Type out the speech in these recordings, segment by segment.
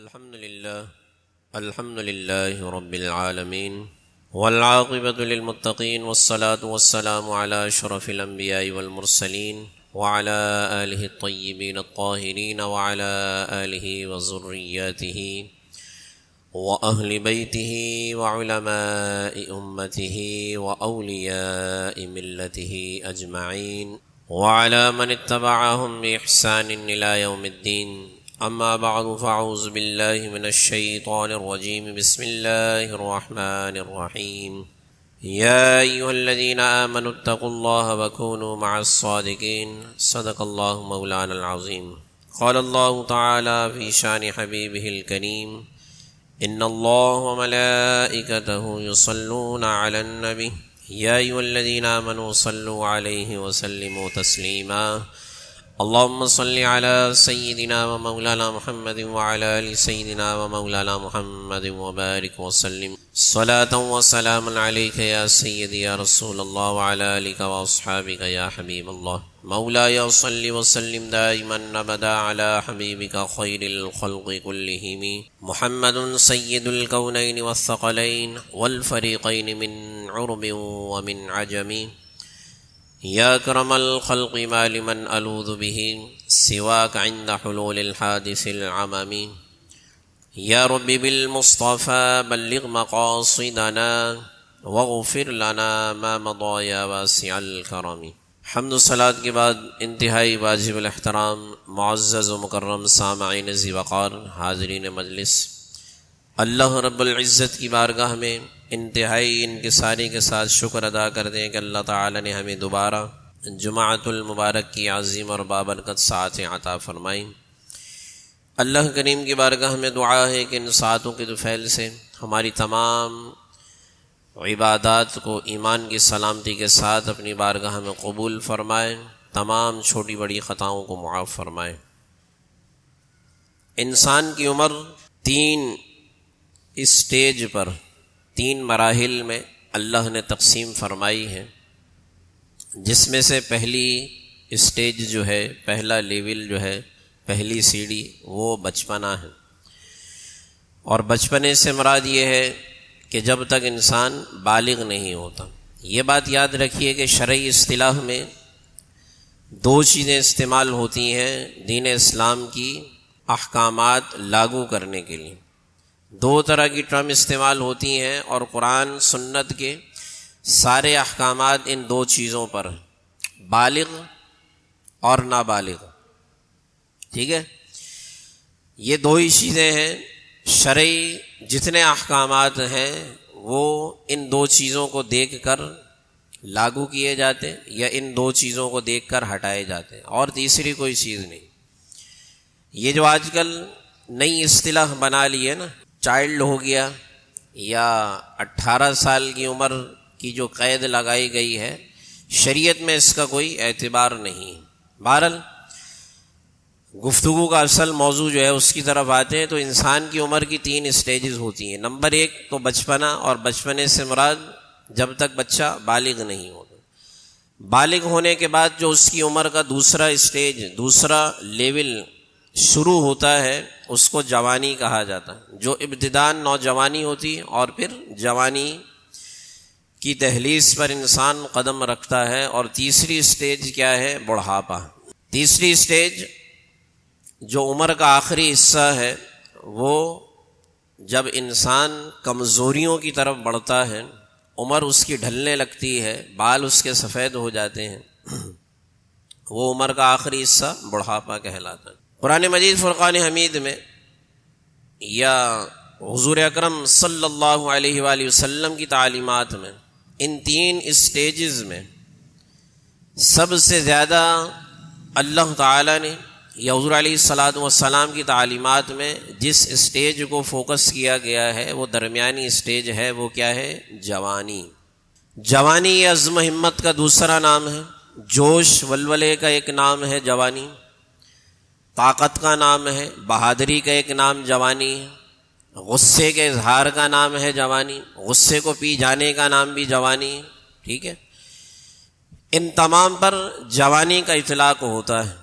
الحمد لله رب العالمين والعاقبة للمتقين والصلاة والسلام على أشرف الأنبياء والمرسلين وعلى آله الطيبين الطاهرين وعلى آله وذرياته وأهل بيته وعلماء أمته وأولياء ملته أجمعين وعلى من اتبعهم بإحسان إلى يوم الدين. أما بعد فأعوذ بالله من الشيطان الرجيم. بسم الله الرحمن الرحيم. يا أيها الذين آمنوا اتقوا الله وكونوا مع الصادقين. صدق الله مولانا العظيم. قال الله تعالى في شان حبيبه الكريم: إن الله وملائكته يصلون على النبي يا أيها الذين آمنوا صلوا عليه وسلموا تسليما. اللهم صل على سيدنا ومولانا محمد وعلى آل سيدنا ومولانا محمد وبارك وسلم صلاة وسلاما عليك يا سيدي يا رسول الله وعلى آلك وأصحابك يا حبيب الله. مولاي صل وسلم دائما أبدا على حبيبك خير الخلق كلهم محمد سيد الكونين والثقلين والفريقين من عرب ومن عجم. یا اکرم الخلق ما لمن الوذ به سواك عند حلول الحادث العمم. یا رب بالمصطفى بلغ مقاصدنا واغفر لنا ما مضى یا واسع الکرم. حمد و صلاۃ کے بعد انتہائی واجب الاحترام معزز و مکرم سامعین ذی وقار حاضرین مجلس، اللہ رب العزت کی بارگاہ میں انتہائی انکساری کے ساتھ شکر ادا کرتے ہیں کہ اللہ تعالی نے ہمیں دوبارہ جمعۃ المبارک کی عظیم اور بابرکت ساعتیں عطا فرمائیں. اللہ کریم کی بارگاہ میں دعا ہے کہ ان ساعتوں کے طفیل سے ہماری تمام عبادات کو ایمان کی سلامتی کے ساتھ اپنی بارگاہ میں قبول فرمائیں، تمام چھوٹی بڑی خطاؤں کو معاف فرمائیں. انسان کی عمر تین اسٹیج پر، تین مراحل میں اللہ نے تقسیم فرمائی ہے، جس میں سے پہلی اسٹیج جو ہے، پہلا لیول جو ہے، پہلی سیڑھی وہ بچپنا ہے. اور بچپنے سے مراد یہ ہے کہ جب تک انسان بالغ نہیں ہوتا. یہ بات یاد رکھیے کہ شرعی اصطلاح میں دو چیزیں استعمال ہوتی ہیں دین اسلام کی احکامات لاگو کرنے کے لیے. دو طرح کی ٹرم استعمال ہوتی ہیں اور قرآن سنت کے سارے احکامات ان دو چیزوں پر ہیں، بالغ اور نابالغ. ٹھیک ہے، یہ دو ہی چیزیں ہیں. شرعی جتنے احکامات ہیں وہ ان دو چیزوں کو دیکھ کر لاگو کیے جاتے یا ان دو چیزوں کو دیکھ کر ہٹائے جاتے ہیں، اور تیسری کوئی چیز نہیں. یہ جو آج کل نئی اصطلاح بنا لی ہے نا، چائلڈ ہو گیا یا 18 سال کی عمر کی جو قید لگائی گئی ہے، شریعت میں اس کا کوئی اعتبار نہیں. بہرحال گفتگو کا اصل موضوع جو ہے اس کی طرف آتے ہیں. تو انسان کی عمر کی تین اسٹیجز ہوتی ہیں. نمبر 1 تو بچپنا، اور بچپنے سے مراد جب تک بچہ بالغ نہیں ہوتا. بالغ ہونے کے بعد جو اس کی عمر کا دوسرا اسٹیج، دوسرا لیول شروع ہوتا ہے، اس کو جوانی کہا جاتا ہے. جو ابتداءً نوجوانی ہوتی ہے اور پھر جوانی کی دہلیز پر انسان قدم رکھتا ہے. اور تیسری اسٹیج کیا ہے؟ بڑھاپا. تیسری اسٹیج جو عمر کا آخری حصہ ہے، وہ جب انسان کمزوریوں کی طرف بڑھتا ہے، عمر اس کی ڈھلنے لگتی ہے، بال اس کے سفید ہو جاتے ہیں، وہ عمر کا آخری حصہ بڑھاپا کہلاتا ہے. قرآن مجید فرقان حمید میں یا حضور اکرم صلی اللہ علیہ وآلہ وسلم کی تعلیمات میں ان تین اسٹیجز میں سب سے زیادہ اللہ تعالی نے یا حضور علیہ الصلاۃ والسلام کی تعلیمات میں جس اسٹیج کو فوکس کیا گیا ہے وہ درمیانی اسٹیج ہے. وہ کیا ہے؟ جوانی. جوانی یہ عزم ہمت کا دوسرا نام ہے، جوش ولولے کا ایک نام ہے جوانی، طاقت کا نام ہے، بہادری کا ایک نام جوانی ہے، غصے کے اظہار کا نام ہے جوانی، غصے کو پی جانے کا نام بھی جوانی ہے. ٹھیک ہے، ان تمام پر جوانی کا اطلاق ہوتا ہے.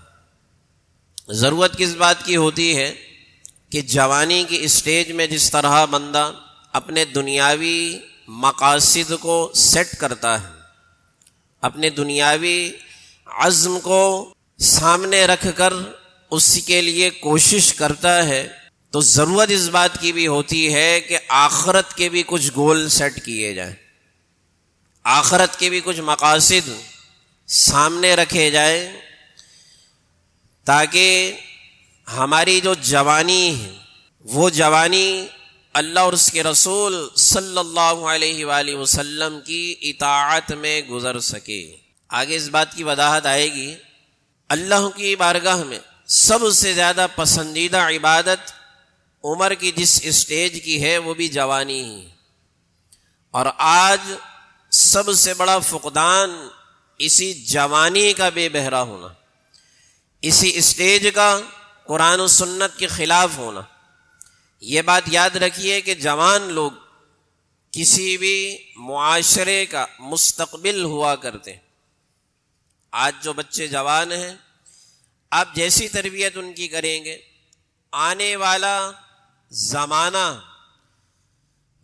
ضرورت کس بات کی ہوتی ہے کہ جوانی کی اسٹیج میں جس طرح بندہ اپنے دنیاوی مقاصد کو سیٹ کرتا ہے، اپنے دنیاوی عزم کو سامنے رکھ کر اس کے لیے کوشش کرتا ہے، تو ضرورت اس بات کی بھی ہوتی ہے کہ آخرت کے بھی کچھ گول سیٹ کیے جائیں، آخرت کے بھی کچھ مقاصد سامنے رکھے جائیں، تاکہ ہماری جو جوانی ہے وہ جوانی اللہ اور اس کے رسول صلی اللہ علیہ وآلہ وسلم کی اطاعت میں گزر سکے۔ آگے اس بات کی وضاحت آئے گی۔ اللہ کی بارگاہ میں سب سے زیادہ پسندیدہ عبادت عمر کی جس اسٹیج کی ہے وہ بھی جوانی ہی، اور آج سب سے بڑا فقدان اسی جوانی کا بے بہرا ہونا، اسی اسٹیج کا قرآن و سنت کے خلاف ہونا۔ یہ بات یاد رکھیے کہ جوان لوگ کسی بھی معاشرے کا مستقبل ہوا کرتے ہیں۔ آج جو بچے جوان ہیں، آپ جیسی تربیت ان کی کریں گے، آنے والا زمانہ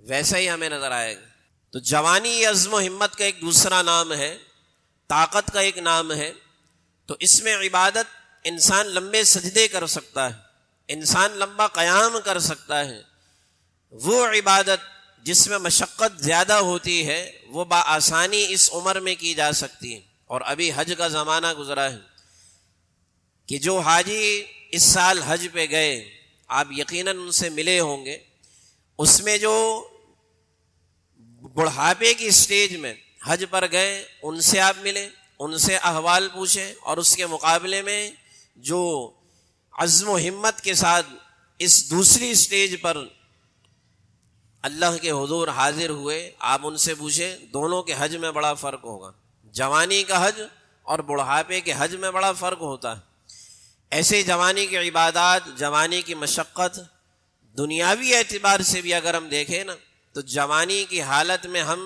ویسا ہی ہمیں نظر آئے گا۔ تو جوانی عزم و ہمت کا ایک دوسرا نام ہے، طاقت کا ایک نام ہے۔ تو اس میں عبادت انسان لمبے سجدے کر سکتا ہے، انسان لمبا قیام کر سکتا ہے۔ وہ عبادت جس میں مشقت زیادہ ہوتی ہے وہ بآسانی اس عمر میں کی جا سکتی ہے۔ اور ابھی حج کا زمانہ گزرا ہے کہ جو حاجی اس سال حج پہ گئے، آپ یقیناً ان سے ملے ہوں گے، اس میں جو بڑھاپے کی اسٹیج میں حج پر گئے ان سے آپ ملے، ان سے احوال پوچھے، اور اس کے مقابلے میں جو عزم و ہمت کے ساتھ اس دوسری اسٹیج پر اللہ کے حضور حاضر ہوئے، آپ ان سے پوچھے، دونوں کے حج میں بڑا فرق ہوگا۔ جوانی کا حج اور بڑھاپے کے حج میں بڑا فرق ہوتا ہے۔ ایسے جوانی کی عبادات، جوانی کی مشقت، دنیاوی اعتبار سے بھی اگر ہم دیکھیں نا، تو جوانی کی حالت میں ہم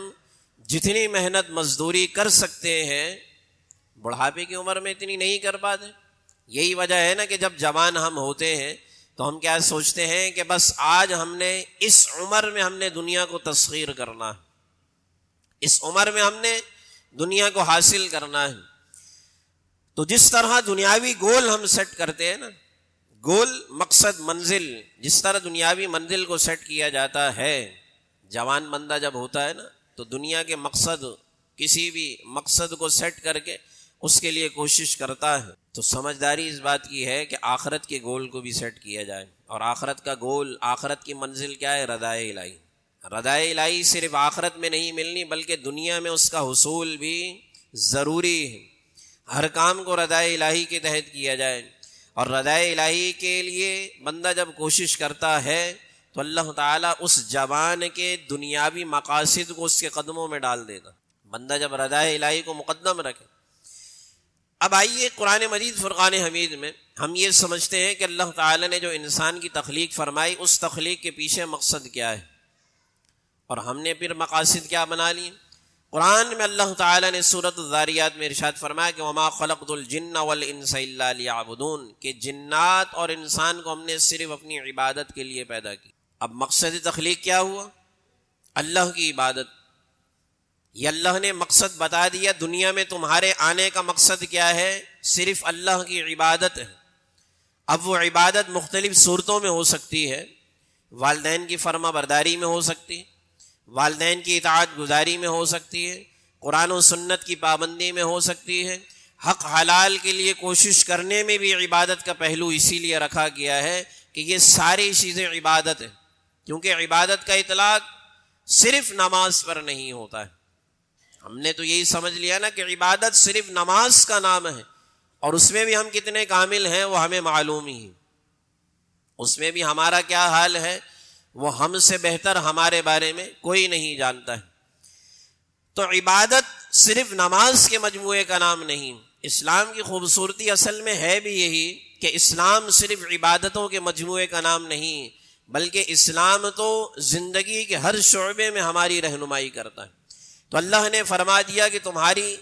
جتنی محنت مزدوری کر سکتے ہیں بڑھاپے کی عمر میں اتنی نہیں کر پاتے۔ یہی وجہ ہے نا کہ جب جوان ہم ہوتے ہیں تو ہم کیا سوچتے ہیں کہ بس آج ہم نے اس عمر میں ہم نے دنیا کو تسخیر کرنا ہے، اس عمر میں ہم نے دنیا کو حاصل کرنا ہے۔ تو جس طرح دنیاوی گول ہم سیٹ کرتے ہیں نا، گول مقصد منزل، جس طرح دنیاوی منزل کو سیٹ کیا جاتا ہے، جوان بندہ جب ہوتا ہے نا تو دنیا کے مقصد، کسی بھی مقصد کو سیٹ کر کے اس کے لیے کوشش کرتا ہے۔ تو سمجھداری اس بات کی ہے کہ آخرت کے گول کو بھی سیٹ کیا جائے، اور آخرت کا گول، آخرت کی منزل کیا ہے؟ رضائے الہی۔ رضائے الہی صرف آخرت میں نہیں ملنی بلکہ دنیا میں اس کا حصول بھی ضروری ہے۔ ہر کام کو رضائے الہی کے تحت کیا جائے، اور رضائے الہی کے لیے بندہ جب کوشش کرتا ہے تو اللہ تعالیٰ اس جوان کے دنیاوی مقاصد کو اس کے قدموں میں ڈال دیتا۔ بندہ جب رضائے الہی کو مقدم رکھے۔ اب آئیے قرآن مجید فرقان حمید میں ہم یہ سمجھتے ہیں کہ اللہ تعالیٰ نے جو انسان کی تخلیق فرمائی، اس تخلیق کے پیچھے مقصد کیا ہے، اور ہم نے پھر مقاصد کیا بنا لیے۔ قرآن میں اللہ تعالیٰ نے سورۃ الذاریات میں ارشاد فرمایا کہ وما خلقت الجن والانس الا لیعبدون، کہ جنات اور انسان کو ہم نے صرف اپنی عبادت کے لیے پیدا کی۔ اب مقصد تخلیق کیا ہوا؟ اللہ کی عبادت۔ یہ اللہ نے مقصد بتا دیا، دنیا میں تمہارے آنے کا مقصد کیا ہے؟ صرف اللہ کی عبادت ہے۔ اب وہ عبادت مختلف صورتوں میں ہو سکتی ہے، والدین کی فرما برداری میں ہو سکتی ہے، والدین کی اطاعت گزاری میں ہو سکتی ہے، قرآن و سنت کی پابندی میں ہو سکتی ہے، حق حلال کے لیے کوشش کرنے میں بھی عبادت کا پہلو اسی لیے رکھا گیا ہے کہ یہ ساری چیزیں عبادت ہیں، کیونکہ عبادت کا اطلاق صرف نماز پر نہیں ہوتا ہے۔ ہم نے تو یہی سمجھ لیا نا کہ عبادت صرف نماز کا نام ہے، اور اس میں بھی ہم کتنے کامل ہیں وہ ہمیں معلوم ہی ہے، اس میں بھی ہمارا کیا حال ہے وہ ہم سے بہتر ہمارے بارے میں کوئی نہیں جانتا ہے۔ تو عبادت صرف نماز کے مجموعے کا نام نہیں۔ اسلام کی خوبصورتی اصل میں ہے بھی یہی کہ اسلام صرف عبادتوں کے مجموعے کا نام نہیں، بلکہ اسلام تو زندگی کے ہر شعبے میں ہماری رہنمائی کرتا ہے۔ تو اللہ نے فرما دیا کہ تمہاری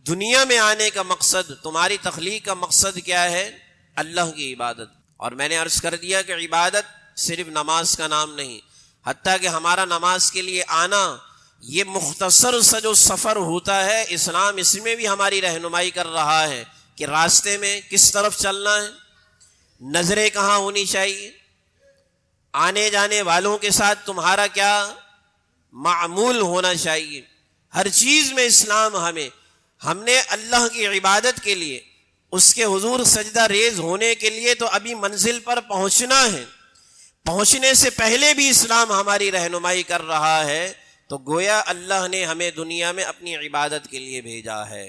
دنیا میں آنے کا مقصد، تمہاری تخلیق کا مقصد کیا ہے؟ اللہ کی عبادت۔ اور میں نے عرض کر دیا کہ عبادت صرف نماز کا نام نہیں، حتیٰ کہ ہمارا نماز کے لیے آنا یہ مختصر سا جو سفر ہوتا ہے، اسلام اس میں بھی ہماری رہنمائی کر رہا ہے کہ راستے میں کس طرف چلنا ہے، نظریں کہاں ہونی چاہیے، آنے جانے والوں کے ساتھ تمہارا کیا معمول ہونا چاہیے۔ ہر چیز میں اسلام ہم نے اللہ کی عبادت کے لیے، اس کے حضور سجدہ ریز ہونے کے لیے تو ابھی منزل پر پہنچنا ہے، پہنچنے سے پہلے بھی اسلام ہماری رہنمائی کر رہا ہے، تو گویا اللہ نے ہمیں دنیا میں اپنی عبادت کے لیے بھیجا ہے۔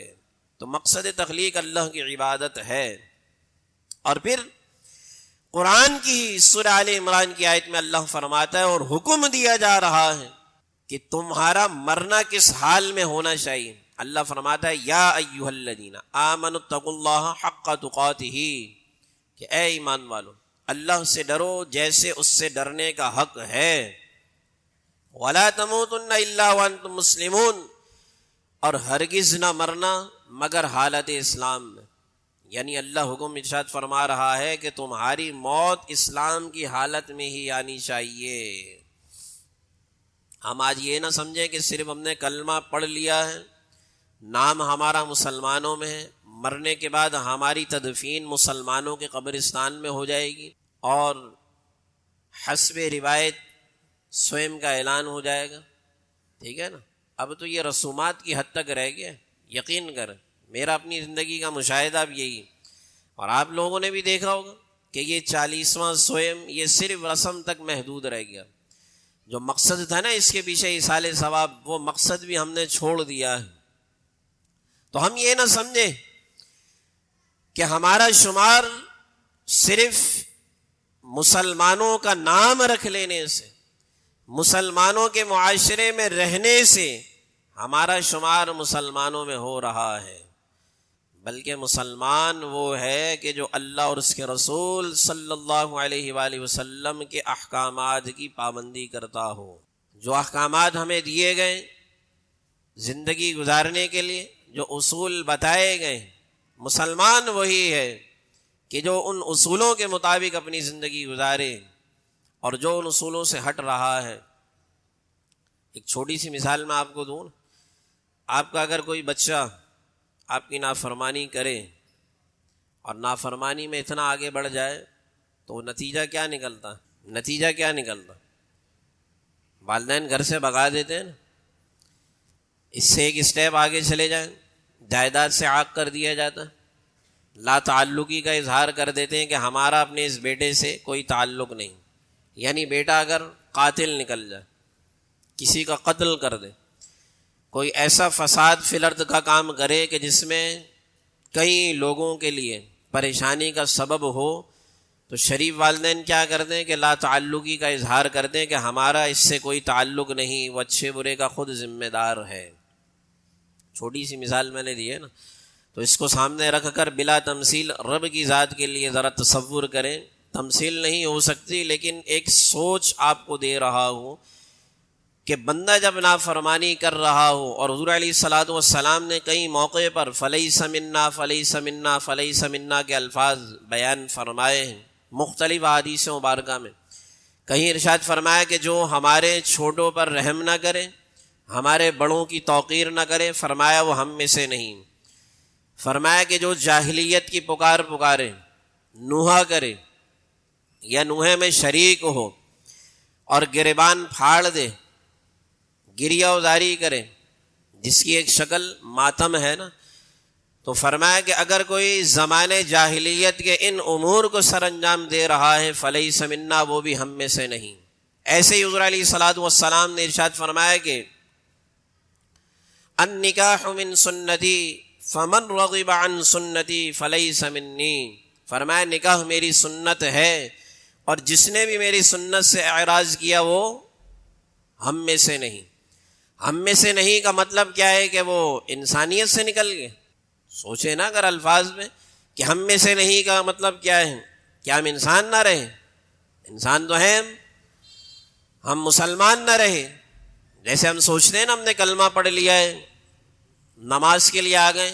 تو مقصد تخلیق اللہ کی عبادت ہے۔ اور پھر قرآن کی سورہ آل عمران کی آیت میں اللہ فرماتا ہے اور حکم دیا جا رہا ہے کہ تمہارا مرنا کس حال میں ہونا چاہیے۔ اللہ فرماتا ہے یا ایھا الذین آمنوا اتقوا اللہ حق تقاتہ، کہ اے ایمان والو اللہ سے ڈرو جیسے اس سے ڈرنے کا حق ہے، ولا تموتن الا وانتم مسلمون، اور ہرگز نہ مرنا مگر حالت اسلام میں۔ یعنی اللہ حکم ارشاد فرما رہا ہے کہ تمہاری موت اسلام کی حالت میں ہی آنی چاہیے۔ ہم آج یہ نہ سمجھیں کہ صرف ہم نے کلمہ پڑھ لیا ہے، نام ہمارا مسلمانوں میں ہے، مرنے کے بعد ہماری تدفین مسلمانوں کے قبرستان میں ہو جائے گی اور حسب روایت سوئم کا اعلان ہو جائے گا، ٹھیک ہے نا۔ اب تو یہ رسومات کی حد تک رہ گیا، یقین کر، میرا اپنی زندگی کا مشاہدہ اب یہی، اور آپ لوگوں نے بھی دیکھا ہوگا کہ یہ 40واں سوئم یہ صرف رسم تک محدود رہ گیا۔ جو مقصد تھا نا اس کے پیچھے ایصال ثواب، وہ مقصد بھی ہم نے چھوڑ دیا ہے۔ تو ہم یہ نہ سمجھیں کہ ہمارا شمار صرف مسلمانوں کا نام رکھ لینے سے، مسلمانوں کے معاشرے میں رہنے سے ہمارا شمار مسلمانوں میں ہو رہا ہے، بلکہ مسلمان وہ ہے کہ جو اللہ اور اس کے رسول صلی اللہ علیہ وآلہ وسلم کے احکامات کی پابندی کرتا ہو۔ جو احکامات ہمیں دیے گئے زندگی گزارنے کے لیے، جو اصول بتائے گئے، مسلمان وہی ہے کہ جو ان اصولوں کے مطابق اپنی زندگی گزارے، اور جو ان اصولوں سے ہٹ رہا ہے۔ ایک چھوٹی سی مثال میں آپ کو دوں، آپ کا اگر کوئی بچہ آپ کی نافرمانی کرے اور نافرمانی میں اتنا آگے بڑھ جائے تو نتیجہ کیا نکلتا؟ والدین گھر سے بھگا دیتے ہیں نا، اس سے ایک اسٹیپ آگے چلے جائیں، جائیداد سے عاق کر دیا جاتا ہے، لا تعلقی کا اظہار کر دیتے ہیں کہ ہمارا اپنے اس بیٹے سے کوئی تعلق نہیں۔ یعنی بیٹا اگر قاتل نکل جائے، کسی کا قتل کر دے، کوئی ایسا فساد فی الارض کا کام کرے کہ جس میں کئی لوگوں کے لیے پریشانی کا سبب ہو، تو شریف والدین کیا کرتے ہیں کہ لا تعلقی کا اظہار کرتے ہیں کہ ہمارا اس سے کوئی تعلق نہیں، وہ اچھے برے کا خود ذمہ دار ہے۔ چھوٹی سی مثال میں نے دی ہے نا، تو اس کو سامنے رکھ کر بلا تمثیل رب کی ذات کے لیے ذرا تصور کریں۔ تمثیل نہیں ہو سکتی، لیکن ایک سوچ آپ کو دے رہا ہوں کہ بندہ جب نافرمانی کر رہا ہو، اور حضور علیہ الصلوۃ والسلام نے کئی موقع پر فلیس منا فلیس منا فلیس منا کے الفاظ بیان فرمائے ہیں مختلف احادیث مبارکہ میں۔ کہیں ارشاد فرمایا کہ جو ہمارے چھوٹوں پر رحم نہ کرے، ہمارے بڑوں کی توقیر نہ کرے، فرمایا وہ ہم میں سے نہیں۔ فرمایا کہ جو جاہلیت کی پکارے، نوحہ کرے یا نوحے میں شریک ہو اور گریبان پھاڑ دے، گریہ ازاری کرے، جس کی ایک شکل ماتم ہے نا، تو فرمایا کہ اگر کوئی زمانے جاہلیت کے ان امور کو سر انجام دے رہا ہے فلیس منا، وہ بھی ہم میں سے نہیں۔ ایسے ہی حضور علیہ الصلوۃ والسلام نے ارشاد فرمایا کہ النکاح من سنتی فمن رغب عن سنتی فلیس منی، فرمایا نکاح میری سنت ہے، اور جس نے بھی میری سنت سے اعراض کیا وہ ہم میں سے نہیں۔ ہم میں سے نہیں کا مطلب کیا ہے کہ وہ انسانیت سے نکل گئے؟ سوچے نا اگر الفاظ میں کہ ہم میں سے نہیں کا مطلب کیا ہے؟ کیا ہم انسان نہ رہے؟ انسان تو ہیں ہم مسلمان نہ رہے؟ جیسے ہم سوچتے ہیں نا ہم نے کلمہ پڑھ لیا ہے، نماز کے لیے آ گئے،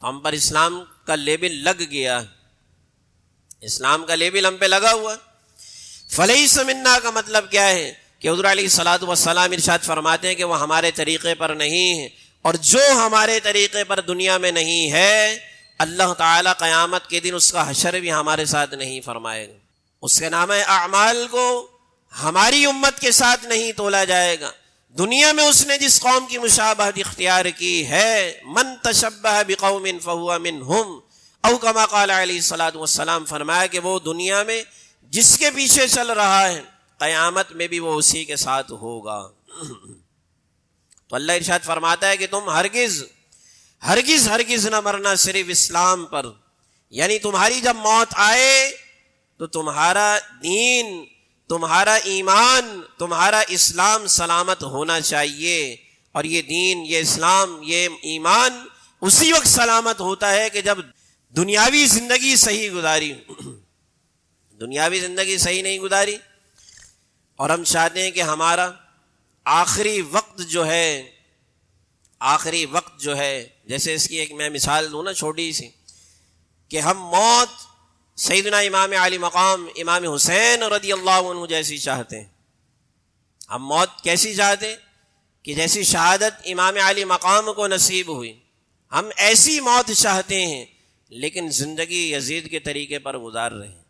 تو ہم پر اسلام کا لیبل لگ گیا، اسلام کا لیبل ہم پہ لگا ہوا ہے۔ فلیس منا کا مطلب کیا ہے کہ حضور علیہ الصلوۃ والسلام ارشاد فرماتے ہیں کہ وہ ہمارے طریقے پر نہیں ہے، اور جو ہمارے طریقے پر دنیا میں نہیں ہے اللہ تعالیٰ قیامت کے دن اس کا حشر بھی ہمارے ساتھ نہیں فرمائے گا، اس کے نامہ اعمال کو ہماری امت کے ساتھ نہیں تولا جائے گا۔ دنیا میں اس نے جس قوم کی مشابہت اختیار کی ہے، من تشبہ بقوم فہو منہم، او کما قال علیہ الصلوۃ والسلام، فرمایا کہ وہ دنیا میں جس کے پیچھے چل رہا ہے قیامت میں بھی وہ اسی کے ساتھ ہوگا۔ تو اللہ ارشاد فرماتا ہے کہ تم ہرگز ہرگز ہرگز نہ مرنا صرف اسلام پر، یعنی تمہاری جب موت آئے تو تمہارا دین، تمہارا ایمان، تمہارا اسلام سلامت ہونا چاہیے، اور یہ دین، یہ اسلام، یہ ایمان اسی وقت سلامت ہوتا ہے کہ جب دنیاوی زندگی صحیح گزاری۔ دنیاوی زندگی صحیح نہیں گزاری اور ہم چاہتے ہیں کہ ہمارا آخری وقت جو ہے جیسے اس کی ایک میں مثال دوں نا چھوٹی سی، کہ ہم موت سیدنا امام علی مقام امام حسین رضی اللہ عنہ جیسی چاہتے ہیں۔ ہم موت کیسی چاہتے ہیں کہ جیسی شہادت امام علی مقام کو نصیب ہوئی، ہم ایسی موت چاہتے ہیں، لیکن زندگی یزید کے طریقے پر گزار رہے ہیں۔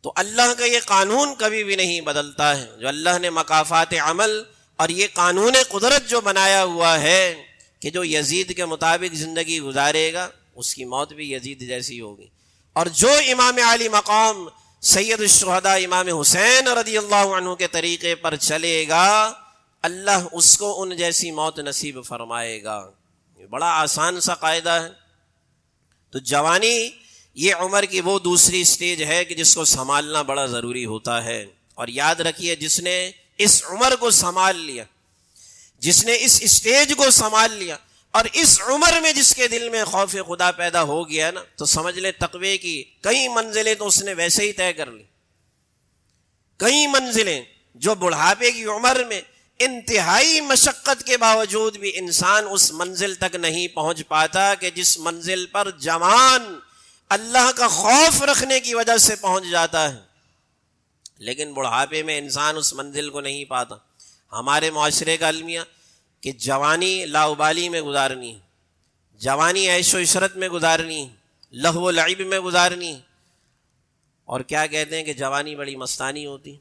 تو اللہ کا یہ قانون کبھی بھی نہیں بدلتا ہے، جو اللہ نے مکافات عمل اور یہ قانون قدرت جو بنایا ہوا ہے کہ جو یزید کے مطابق زندگی گزارے گا اس کی موت بھی یزید جیسی ہوگی، اور جو امام علی مقام سید الشہداء امام حسین رضی اللہ عنہ کے طریقے پر چلے گا اللہ اس کو ان جیسی موت نصیب فرمائے گا۔ یہ بڑا آسان سا قاعدہ ہے۔ تو جوانی یہ عمر کی وہ دوسری سٹیج ہے کہ جس کو سنبھالنا بڑا ضروری ہوتا ہے، اور یاد رکھیے جس نے اس عمر کو سنبھال لیا، جس نے اس اسٹیج کو سنبھال لیا، اور اس عمر میں جس کے دل میں خوف خدا پیدا ہو گیا نا، تو سمجھ لے تقوی کی کئی منزلیں تو اس نے ویسے ہی طے کر لی۔ کئی منزلیں جو بڑھاپے کی عمر میں انتہائی مشقت کے باوجود بھی انسان اس منزل تک نہیں پہنچ پاتا کہ جس منزل پر جوان اللہ کا خوف رکھنے کی وجہ سے پہنچ جاتا ہے، لیکن بڑھاپے میں انسان اس منزل کو نہیں پاتا۔ ہمارے معاشرے کا المیہ کہ جوانی لاؤبالی میں گزارنی ہے، جوانی عیش و عشرت میں گزارنی ہے، لہو و لعب میں گزارنی ہے، اور کیا کہتے ہیں کہ جوانی بڑی مستانی ہوتی۔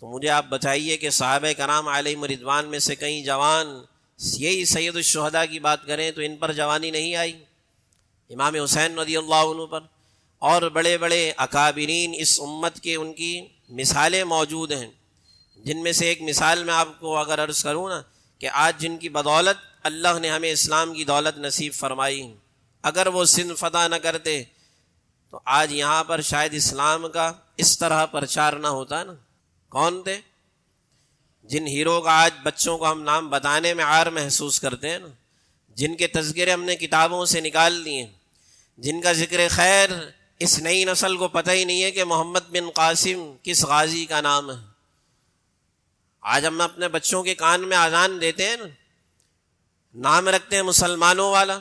تو مجھے آپ بتائیے کہ صحابہ کرام علیہم رضوان میں سے کئی جوان، یہی سید الشہداء کی بات کریں تو ان پر جوانی نہیں آئی، امام حسین رضی اللہ عنہ پر، اور بڑے بڑے اکابرین اس امت کے ان کی مثالیں موجود ہیں، جن میں سے ایک مثال میں آپ کو اگر عرض کروں نا کہ آج جن کی بدولت اللہ نے ہمیں اسلام کی دولت نصیب فرمائی، اگر وہ سندھ فتح نہ کرتے تو آج یہاں پر شاید اسلام کا اس طرح پرچار نہ ہوتا نا۔ کون تھے؟ جن ہیرو کا آج بچوں کو ہم نام بتانے میں عار محسوس کرتے ہیں نا، جن کے تذکرے ہم نے کتابوں سے نکال دیے، جن کا ذکر خیر اس نئی نسل کو پتہ ہی نہیں ہے کہ محمد بن قاسم کس غازی کا نام ہے۔ آج ہم اپنے بچوں کے کان میں اذان دیتے ہیں نا، نام رکھتے ہیں مسلمانوں والا،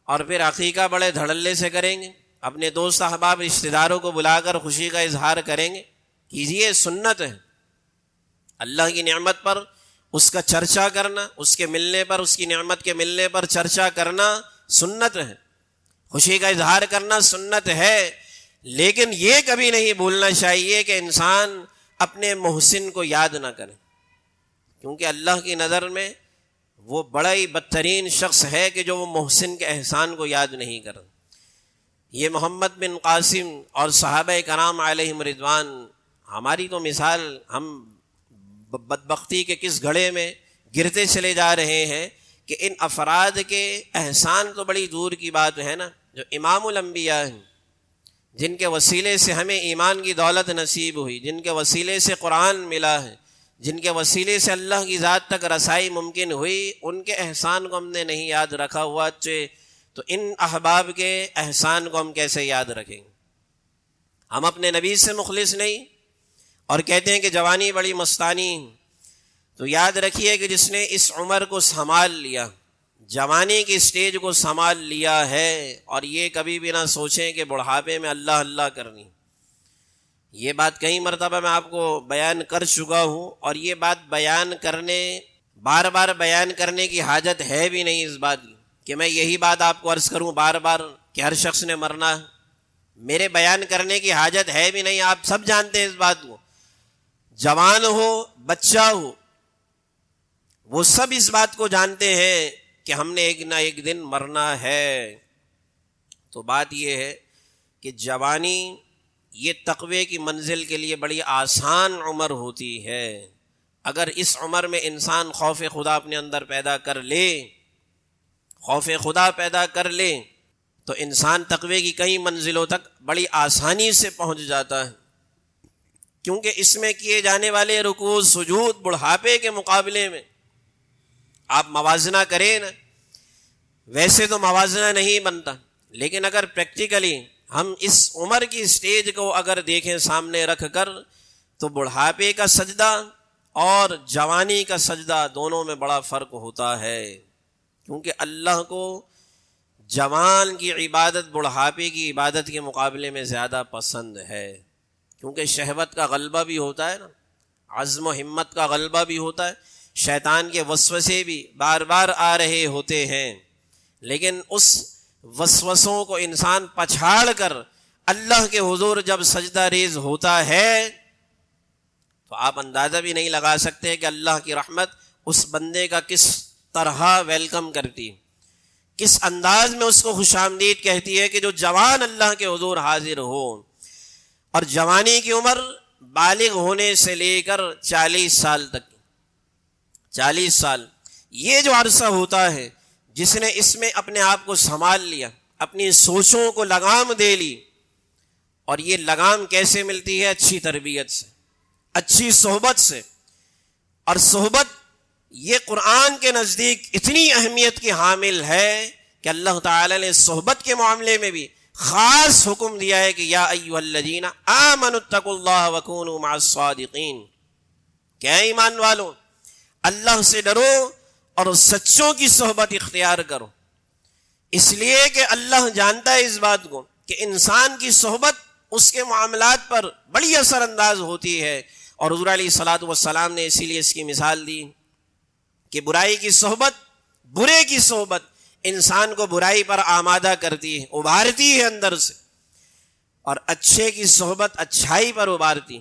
اور پھر عقیقہ بڑے دھڑلے سے کریں گے، اپنے دوست احباب رشتہ داروں کو بلا کر خوشی کا اظہار کریں گے۔ کیجیے، سنت ہے اللہ کی نعمت پر اس کا چرچا کرنا، اس کے ملنے پر، اس کی نعمت کے ملنے پر چرچا کرنا سنت ہے، خوشی کا اظہار کرنا سنت ہے، لیکن یہ کبھی نہیں بھولنا چاہیے کہ انسان اپنے محسن کو یاد نہ کرے، کیونکہ اللہ کی نظر میں وہ بڑا ہی بدترین شخص ہے کہ جو وہ محسن کے احسان کو یاد نہیں کرتا۔ یہ محمد بن قاسم اور صحابہ کرام علیہم رضوان، ہماری تو مثال، ہم بدبختی کے کس گھڑے میں گرتے چلے جا رہے ہیں کہ ان افراد کے احسان تو بڑی دور کی بات ہے نا، جو امام الانبیاء ہیں، جن کے وسیلے سے ہمیں ایمان کی دولت نصیب ہوئی، جن کے وسیلے سے قرآن ملا ہے، جن کے وسیلے سے اللہ کی ذات تک رسائی ممکن ہوئی، ان کے احسان کو ہم نے نہیں یاد رکھا ہوا تو ان احباب کے احسان کو ہم کیسے یاد رکھیں گے؟ ہم اپنے نبی سے مخلص نہیں اور کہتے ہیں کہ جوانی بڑی مستانی۔ تو یاد رکھیے کہ جس نے اس عمر کو سنبھال لیا، جوانی کی سٹیج کو سنبھال لیا ہے، اور یہ کبھی بھی نہ سوچیں کہ بڑھاپے میں اللہ اللہ کرنی، یہ بات کئی مرتبہ میں آپ کو بیان کر چکا ہوں، اور یہ بات بار بار بیان کرنے کی حاجت ہے بھی نہیں اس بات کی کہ میں یہی بات آپ کو عرض کروں بار بار کہ ہر شخص نے مرنا ہے۔ میرے بیان کرنے کی حاجت ہے بھی نہیں، آپ سب جانتے ہیں اس بات کو، جوان ہو بچہ ہو، وہ سب اس بات کو جانتے ہیں کہ ہم نے ایک نہ ایک دن مرنا ہے۔ تو بات یہ ہے کہ جوانی یہ تقوی کی منزل کے لیے بڑی آسان عمر ہوتی ہے۔ اگر اس عمر میں انسان خوف خدا اپنے اندر پیدا کر لے تو انسان تقوی کی کئی منزلوں تک بڑی آسانی سے پہنچ جاتا ہے، کیونکہ اس میں کیے جانے والے رکوع سجود بڑھاپے کے مقابلے میں آپ موازنہ کریں نا، ویسے تو موازنہ نہیں بنتا، لیکن اگر پریکٹیکلی ہم اس عمر کی سٹیج کو اگر دیکھیں سامنے رکھ کر، تو بڑھاپے کا سجدہ اور جوانی کا سجدہ دونوں میں بڑا فرق ہوتا ہے، کیونکہ اللہ کو جوان کی عبادت بڑھاپے کی عبادت کے مقابلے میں زیادہ پسند ہے، کیونکہ شہوت کا غلبہ بھی ہوتا ہے نا، عزم و ہمت کا غلبہ بھی ہوتا ہے، شیطان کے وسوسے بھی بار بار آ رہے ہوتے ہیں، لیکن اس وسوسوں کو انسان پچھاڑ کر اللہ کے حضور جب سجدہ ریز ہوتا ہے تو آپ اندازہ بھی نہیں لگا سکتے کہ اللہ کی رحمت اس بندے کا کس طرح ویلکم کرتی، کس انداز میں اس کو خوش آمدید کہتی ہے کہ جو جوان اللہ کے حضور حاضر ہو۔ اور جوانی کی عمر بالغ ہونے سے لے کر 40 سال تک، 40 سال یہ جو عرصہ ہوتا ہے، جس نے اس میں اپنے آپ کو سنبھال لیا، اپنی سوچوں کو لگام دے لی، اور یہ لگام کیسے ملتی ہے؟ اچھی تربیت سے، اچھی صحبت سے، اور صحبت یہ قرآن کے نزدیک اتنی اہمیت کی حامل ہے کہ اللہ تعالی نے صحبت کے معاملے میں بھی خاص حکم دیا ہے کہ یا ایھا الذین آمنوا اتقوا اللہ وکونوا مع الصادقین، کہ اے ایمان والو اللہ سے ڈرو اور سچوں کی صحبت اختیار کرو، اس لیے کہ اللہ جانتا ہے اس بات کو کہ انسان کی صحبت اس کے معاملات پر بڑی اثر انداز ہوتی ہے، اور حضور علیہ الصلوۃ والسلام نے اسی لیے اس کی مثال دی کہ برائی کی صحبت، برے کی صحبت انسان کو برائی پر آمادہ کرتی ہے، ابھارتی ہے اندر سے، اور اچھے کی صحبت اچھائی پر ابھارتی۔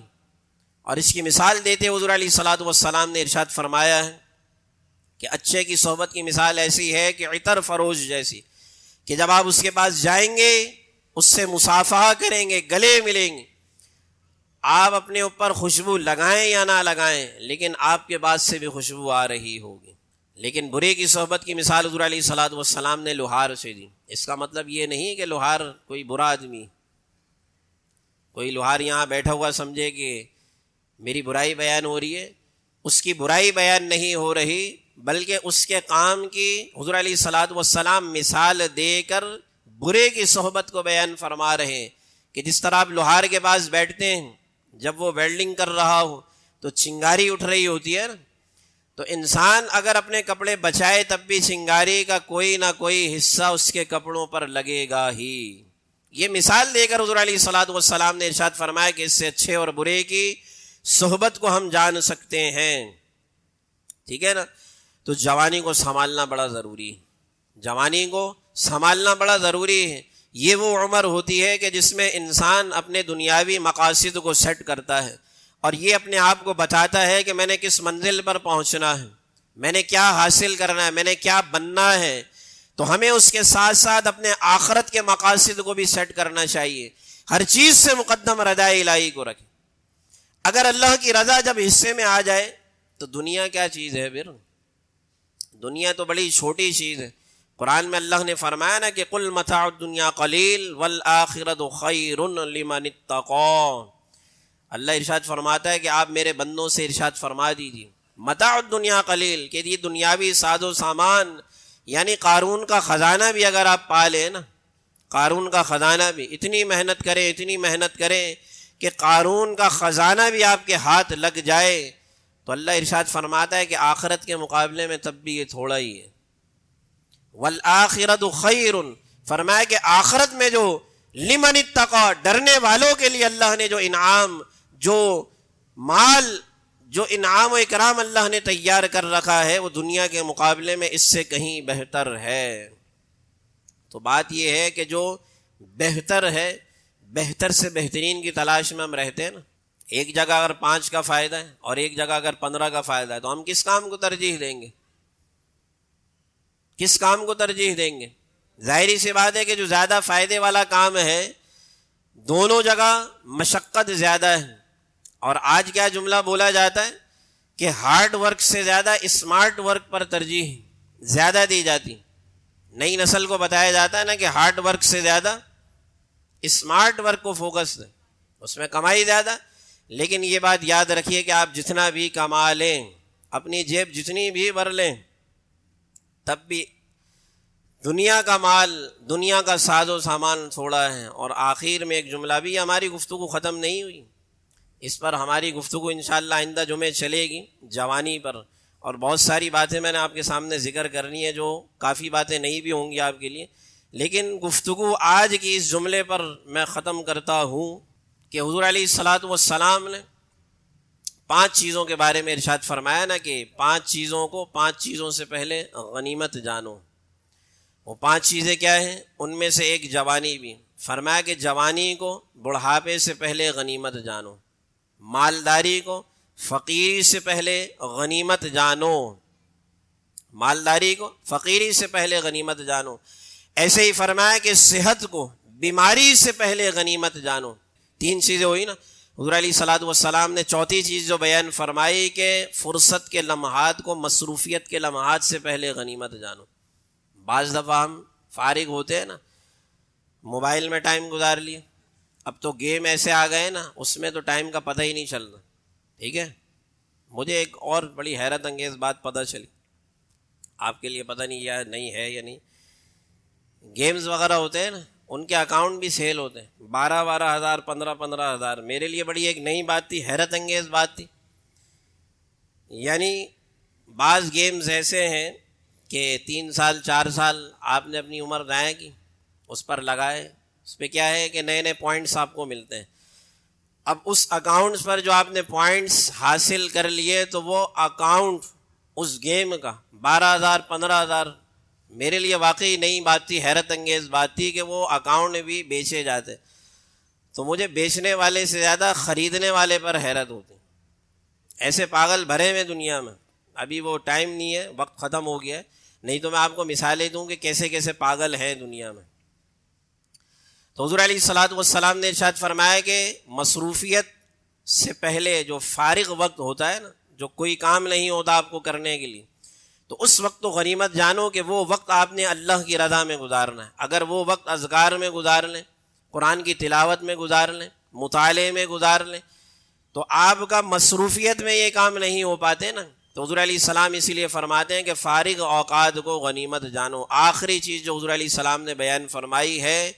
اور اس کی مثال دیتے حضور علیہ الصلوۃ والسلام نے ارشاد فرمایا ہے کہ اچھے کی صحبت کی مثال ایسی ہے کہ عطر فروش جیسی، کہ جب آپ اس کے پاس جائیں گے، اس سے مصافحہ کریں گے، گلے ملیں گے، آپ اپنے اوپر خوشبو لگائیں یا نہ لگائیں، لیکن آپ کے بعد سے بھی خوشبو آ رہی ہوگی۔ لیکن برے کی صحبت کی مثال حضور علیہ الصلوۃ والسلام نے لوہار سے دی۔ اس کا مطلب یہ نہیں کہ لوہار کوئی برا آدمی، کوئی لوہار یہاں بیٹھا ہوا سمجھے کہ میری برائی بیان ہو رہی ہے، اس کی برائی بیان نہیں ہو رہی، بلکہ اس کے کام کی حضور علیہ الصلوۃ والسلام مثال دے کر برے کی صحبت کو بیان فرما رہے ہیں، کہ جس طرح آپ لوہار کے پاس بیٹھتے ہیں، جب وہ ویلڈنگ کر رہا ہو تو چنگاری اٹھ رہی ہوتی ہے نا، تو انسان اگر اپنے کپڑے بچائے تب بھی چنگاری کا کوئی نہ کوئی حصہ اس کے کپڑوں پر لگے گا ہی۔ یہ مثال دے کر حضور علیہ الصلوۃ والسلام نے ارشاد فرمایا کہ اس سے اچھے اور برے کی صحبت کو ہم جان سکتے ہیں، ٹھیک ہے نا۔ تو جوانی کو سنبھالنا بڑا ضروری ہے، جوانی کو سنبھالنا بڑا ضروری ہے۔ یہ وہ عمر ہوتی ہے کہ جس میں انسان اپنے دنیاوی مقاصد کو سیٹ کرتا ہے، اور یہ اپنے آپ کو بتاتا ہے کہ میں نے کس منزل پر پہنچنا ہے، میں نے کیا حاصل کرنا ہے، میں نے کیا بننا ہے۔ تو ہمیں اس کے ساتھ ساتھ اپنے آخرت کے مقاصد کو بھی سیٹ کرنا چاہیے، ہر چیز سے مقدم رضا الہی کو رکھیں۔ اگر اللہ کی رضا جب حصے میں آ جائے تو دنیا کیا چیز ہے پھر؟ دنیا تو بڑی چھوٹی چیز ہے۔ قرآن میں اللہ نے فرمایا نا کہ قل متاع الدنیا قلیل والآخرۃ خیر لمن اتقی۔ اللہ ارشاد فرماتا ہے کہ آپ میرے بندوں سے ارشاد فرما دیجیے متاع الدنیا قلیل، کہ یہ دنیاوی ساز و سامان، یعنی قارون کا خزانہ بھی اگر آپ پا لیں نا، قارون کا خزانہ بھی، اتنی محنت کریں اتنی محنت کریں کہ قارون کا خزانہ بھی آپ کے ہاتھ لگ جائے، تو اللہ ارشاد فرماتا ہے کہ آخرت کے مقابلے میں تب بھی یہ تھوڑا ہی ہے۔ والآخرۃ خیر، فرمایا کہ آخرت میں جو لمن اتقى، ڈرنے والوں کے لیے اللہ نے جو انعام، جو مال، جو انعام و اکرام اللہ نے تیار کر رکھا ہے وہ دنیا کے مقابلے میں اس سے کہیں بہتر ہے۔ تو بات یہ ہے کہ جو بہتر ہے، بہتر سے بہترین کی تلاش میں ہم رہتے ہیں نا۔ ایک جگہ اگر 5 کا فائدہ ہے اور ایک جگہ اگر 15 کا فائدہ ہے تو ہم کس کام کو ترجیح دیں گے؟ کس کام کو ترجیح دیں گے؟ ظاہری سی بات ہے کہ جو زیادہ فائدے والا کام ہے دونوں جگہ مشقت زیادہ ہے، اور آج کیا جملہ بولا جاتا ہے کہ ہارڈ ورک سے زیادہ اسمارٹ ورک پر ترجیح زیادہ دی جاتی۔ نئی نسل کو بتایا جاتا ہے نا کہ ہارڈ ورک سے زیادہ اسمارٹ ورک کو فوکس دیں، اس میں کمائی زیادہ۔ لیکن یہ بات یاد رکھیے کہ آپ جتنا بھی کما لیں، اپنی جیب جتنی بھی بھر لیں، تب بھی دنیا کا مال، دنیا کا ساز و سامان تھوڑا ہے۔ اور آخر میں ایک جملہ بھی، ہماری گفتگو ختم نہیں ہوئی، اس پر ہماری گفتگو انشاءاللہ آئندہ جمعے چلے گی، جوانی پر، اور بہت ساری باتیں میں نے آپ کے سامنے ذکر کرنی ہے، جو کافی باتیں نہیں بھی ہوں گی آپ کے لیے۔ لیکن گفتگو آج کی اس جملے پر میں ختم کرتا ہوں کہ حضور علیہ الصلاۃ والسلام نے 5 چیزوں کے بارے میں ارشاد فرمایا نا کہ 5 چیزوں کو 5 چیزوں سے پہلے غنیمت جانو۔ وہ 5 چیزیں کیا ہیں؟ ان میں سے ایک جوانی بھی، فرمایا کہ جوانی کو بڑھاپے سے پہلے غنیمت جانو، مالداری کو فقیری سے پہلے غنیمت جانو، مالداری کو فقیری سے پہلے غنیمت جانو۔ ایسے ہی فرمایا کہ صحت کو بیماری سے پہلے غنیمت جانو۔ 3 چیزیں ہوئی نا۔ حضور علیہ الصلاۃ والسلام نے چوتھی چیز جو بیان فرمائی کہ فرصت کے لمحات کو مصروفیت کے لمحات سے پہلے غنیمت جانو۔ بعض دفعہ ہم فارغ ہوتے ہیں نا، موبائل میں ٹائم گزار لیے، اب تو گیم ایسے آ گئے نا اس میں تو ٹائم کا پتہ ہی نہیں چلتا، ٹھیک ہے۔ مجھے ایک اور بڑی حیرت انگیز بات پتہ چلی، آپ کے لیے پتہ نہیں یا نہیں ہے یا نہیں، گیمز وغیرہ ہوتے ہیں نا ان کے اکاؤنٹ بھی سیل ہوتے ہیں، 12 ہزار 15 ہزار۔ میرے لیے بڑی ایک نئی بات تھی، حیرت انگیز بات تھی۔ یعنی بعض گیمز ایسے ہیں کہ 3 سال 4 سال آپ نے اپنی عمر ضائع کی، اس پر لگائے، اس پہ کیا ہے کہ نئے نئے پوائنٹس آپ کو ملتے ہیں۔ اب اس اکاؤنٹس پر جو آپ نے پوائنٹس حاصل کر لیے تو وہ اکاؤنٹ اس گیم کا 12,000 15,000، میرے لیے واقعی نئی بات تھی، حیرت انگیز بات تھی کہ وہ اکاؤنٹ بھی بیچے جاتے۔ تو مجھے بیچنے والے سے زیادہ خریدنے والے پر حیرت ہوتی، ایسے پاگل بھرے ہوئے دنیا میں۔ ابھی وہ ٹائم نہیں ہے، وقت ختم ہو گیا ہے، نہیں تو میں آپ کو مثالیں دوں کہ کیسے کیسے پاگل ہیں دنیا میں۔ تو حضور علیہ الصلاۃ والسلام نے ارشاد فرمایا کہ مصروفیت سے پہلے جو فارغ وقت ہوتا ہے نا، جو کوئی کام نہیں ہوتا آپ کو کرنے کے لیے، تو اس وقت تو غنیمت جانو کہ وہ وقت آپ نے اللہ کی رضا میں گزارنا ہے۔ اگر وہ وقت اذکار میں گزار لیں، قرآن کی تلاوت میں گزار لیں، مطالعے میں گزار لیں، تو آپ کا مصروفیت میں یہ کام نہیں ہو پاتے نا۔ تو حضور علیہ السلام اسی لیے فرماتے ہیں کہ فارغ اوقات کو غنیمت جانو۔ آخری چیز جو حضور علیہ السلام نے بیان فرمائی ہے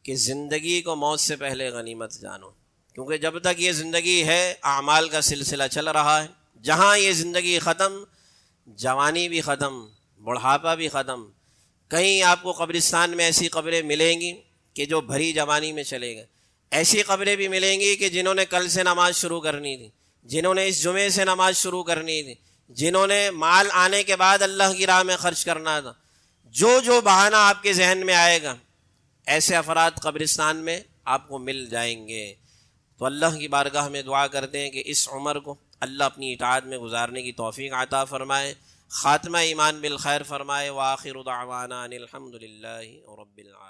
کہ زندگی کو موت سے پہلے غنیمت جانو، کیونکہ جب تک یہ زندگی ہے اعمال کا سلسلہ چل رہا ہے، جہاں یہ زندگی ختم، جوانی بھی ختم، بڑھاپا بھی ختم۔ کہیں آپ کو قبرستان میں ایسی قبریں ملیں گی کہ جو بھری جوانی میں چلے گئے، ایسی قبریں بھی ملیں گی کہ جنہوں نے کل سے نماز شروع کرنی تھی، جنہوں نے اس جمعے سے نماز شروع کرنی تھی، جنہوں نے مال آنے کے بعد اللہ کی راہ میں خرچ کرنا تھا، جو بہانہ آپ کے ذہن میں آئے گا، ایسے افراد قبرستان میں آپ کو مل جائیں گے۔ تو اللہ کی بارگاہ میں دعا کرتے ہیں کہ اس عمر کو اللہ اپنی اطاعت میں گزارنے کی توفیق عطا فرمائے، خاتمہ ایمان بالخیر فرمائے۔ وآخر دعوانا ان الحمد للہ رب العالمین۔